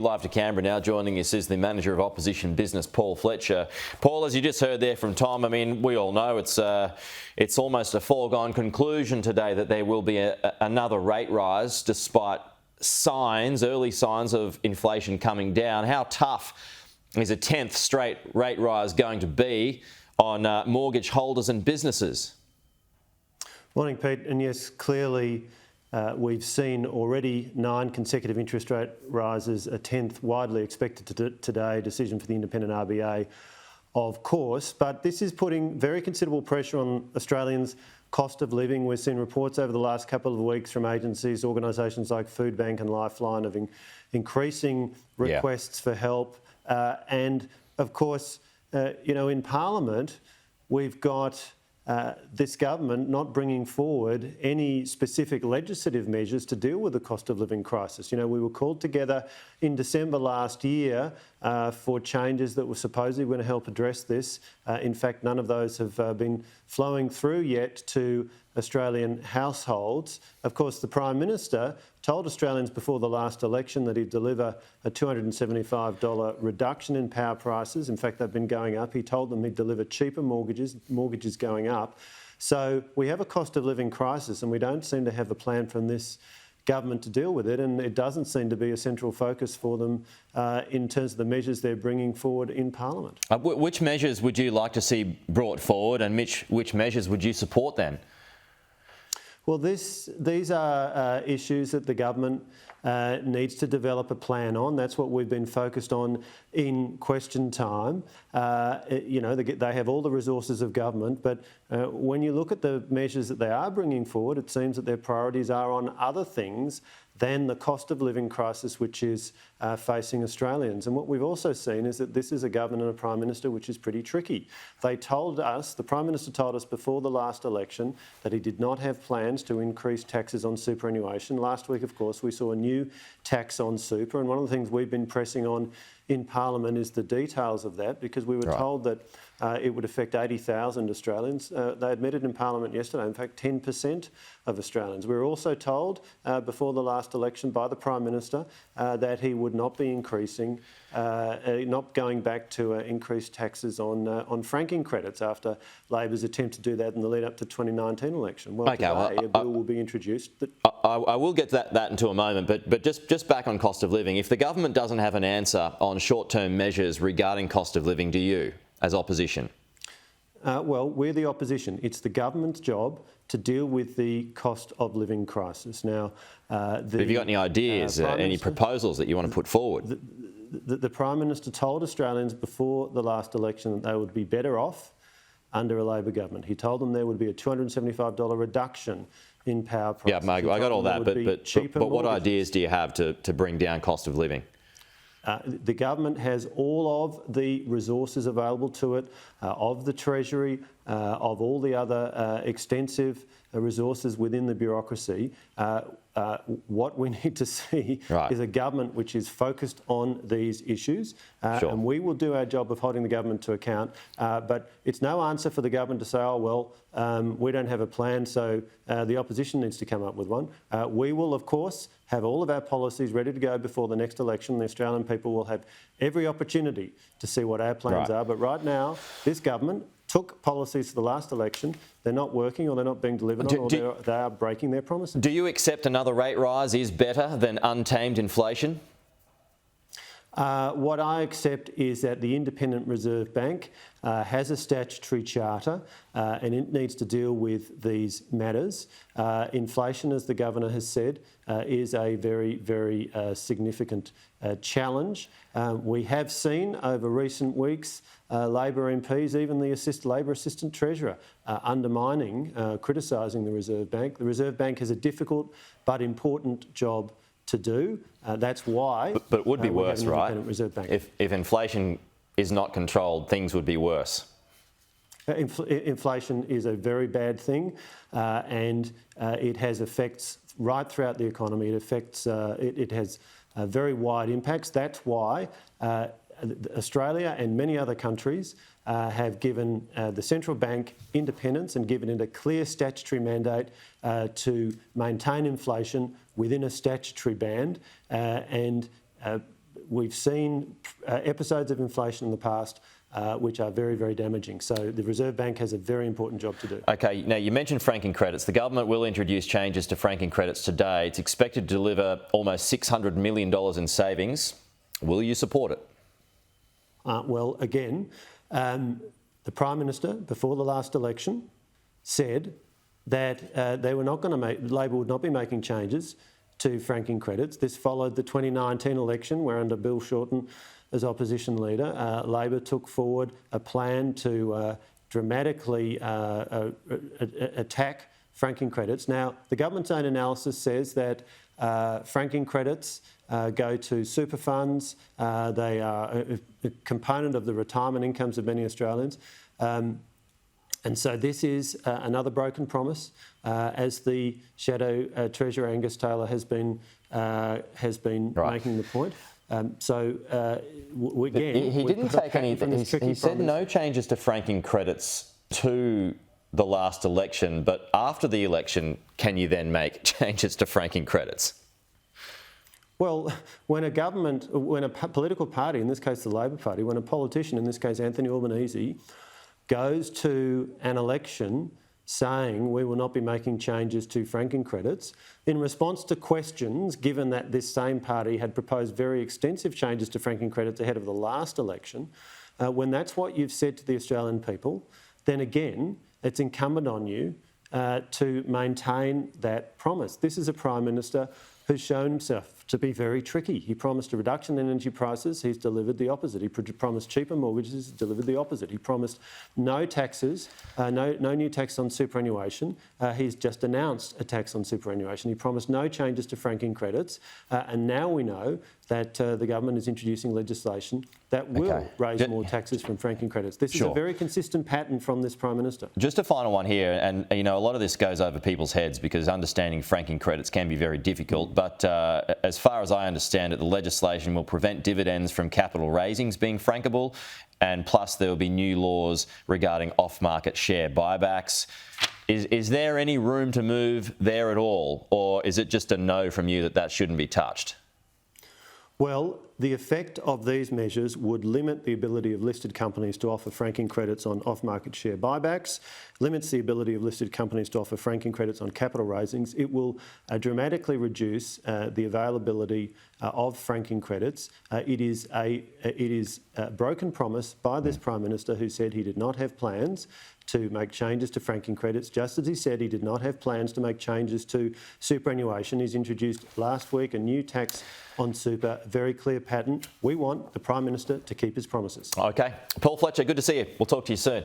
Live to Canberra now. Joining us is the manager of Opposition Business, Paul Fletcher. Paul, as you just heard there from Tom, I mean, we all know it's almost a foregone conclusion today that there will be another rate rise, despite early signs of inflation coming down. How tough is a 10th straight rate rise going to be on mortgage holders and businesses? Morning, Pete. And yes, clearly we've seen already 9 consecutive interest rate rises, a 10th widely expected today, decision for the independent RBA, of course. But this is putting very considerable pressure on Australians' cost of living. We've seen reports over the last couple of weeks from agencies, organisations like Food Bank and Lifeline of increasing requests for help. And of course, in Parliament, we've got this government not bringing forward any specific legislative measures to deal with the cost of living crisis. We were called together in December last year for changes that were supposedly going to help address this. In fact, none of those have been flowing through yet to Australian households. Of course, the Prime Minister told Australians before the last election that he'd deliver a $275 reduction in power prices. In fact, they've been going up. He told them he'd deliver cheaper mortgages going up. So we have a cost of living crisis, and we don't seem to have a plan from this government to deal with it, and it doesn't seem to be a central focus for them in terms of the measures they're bringing forward in Parliament. Which measures would you like to see brought forward, and which measures would you support then? Well, these are issues that the government needs to develop a plan on. That's what we've been focused on in question time. They have all the resources of government, but when you look at the measures that they are bringing forward, it seems that their priorities are on other things than the cost of living crisis which is facing Australians. And what we've also seen is that this is a government and a Prime Minister which is pretty tricky. The Prime Minister told us before the last election that he did not have plans to increase taxes on superannuation. Last week, of course, we saw a new tax on super, and one of the things we've been pressing on in Parliament is the details of that, because we were told that it would affect 80,000 Australians. They admitted in Parliament yesterday, in fact, 10% of Australians. We were also told before the last election by the Prime Minister that he would not be not going back to increased taxes on franking credits after Labor's attempt to do that in the lead up to 2019 election. Well, today a bill will be introduced. I will get to that into a moment, but just back on cost of living. If the government doesn't have an answer on short-term measures regarding cost of living, do you, as opposition? Well, we're the opposition. It's the government's job to deal with the cost of living crisis. Now, have you got any ideas, any proposals that you want to put forward? The Prime Minister told Australians before the last election that they would be better off under a Labor government. He told them there would be a $275 reduction in power prices. Yeah, I got all that, but what ideas do you have to bring down cost of living? The government has all of the resources available to it, of the Treasury, of all the other extensive resources within the bureaucracy. What we need to see is a government which is focused on these issues, and we will do our job of holding the government to account. But it's no answer for the government to say, oh, well, we don't have a plan, so the opposition needs to come up with one. We will, of course, have all of our policies ready to go before the next election. The Australian people will have every opportunity to see what our plans are. But right now, this government took policies for the last election. They're not working, or they're not being delivered on, or they are breaking their promises. Do you accept another rate rise is better than untamed inflation? What I accept is that the Independent Reserve Bank has a statutory charter and it needs to deal with these matters. Inflation, as the Governor has said, is a very, very significant challenge. We have seen over recent weeks Labor MPs, even the Labor Assistant Treasurer, undermining, criticising the Reserve Bank. The Reserve Bank has a difficult but important job to do. That's why. But it would be worse, right? Reserve Bank. If inflation is not controlled, things would be worse. Inflation is a very bad thing, and it has effects right throughout the economy. It affects. It has very wide impacts. That's why Australia and many other countries have given the central bank independence and given it a clear statutory mandate to maintain inflation within a statutory band and we've seen episodes of inflation in the past which are very, very damaging. So the Reserve Bank has a very important job to do. Okay, now you mentioned franking credits. The government will introduce changes to franking credits today. It's expected to deliver almost $600 million in savings. Will you support it? Well, again, the Prime Minister, before the last election, said that they were not going to Labor would not be making changes to franking credits. This followed the 2019 election, where under Bill Shorten as opposition leader, Labor took forward a plan to dramatically attack franking credits. Now, the government's own analysis says that franking credits go to super funds. They are a component of the retirement incomes of many Australians. And so this is another broken promise, as the Shadow Treasurer Angus Taylor has been making the point. Again, he didn't take any. He said no changes to franking credits to the last election, but after the election, can you then make changes to franking credits? Well, when a political party, in this case the Labor Party, when a politician, in this case Anthony Albanese, goes to an election saying we will not be making changes to franking credits, in response to questions, given that this same party had proposed very extensive changes to franking credits ahead of the last election, when that's what you've said to the Australian people, then again, it's incumbent on you to maintain that promise. This is a Prime Minister who's shown himself to be very tricky. He promised a reduction in energy prices, he's delivered the opposite. He promised cheaper mortgages, he's delivered the opposite. He promised no taxes, no new tax on superannuation. He's just announced a tax on superannuation. He promised no changes to franking credits, and now we know that the government is introducing legislation that will raise more taxes from franking credits. This is a very consistent pattern from this Prime Minister. Just a final one here, and a lot of this goes over people's heads because understanding franking credits can be very difficult, but as far as I understand it, the legislation will prevent dividends from capital raisings being frankable, and plus there will be new laws regarding off-market share buybacks. Is there any room to move there at all, or is it just a no from you that shouldn't be touched? Well, the effect of these measures would limit the ability of listed companies to offer franking credits on off-market share buybacks, limits the ability of listed companies to offer franking credits on capital raisings. It will dramatically reduce the availability of franking credits. It is a broken promise by this Prime Minister, who said he did not have plans to make changes to franking credits, just as he said he did not have plans to make changes to superannuation. He's introduced last week a new tax on super, a very clear pattern. We want the Prime Minister to keep his promises. Okay. Paul Fletcher, good to see you. We'll talk to you soon.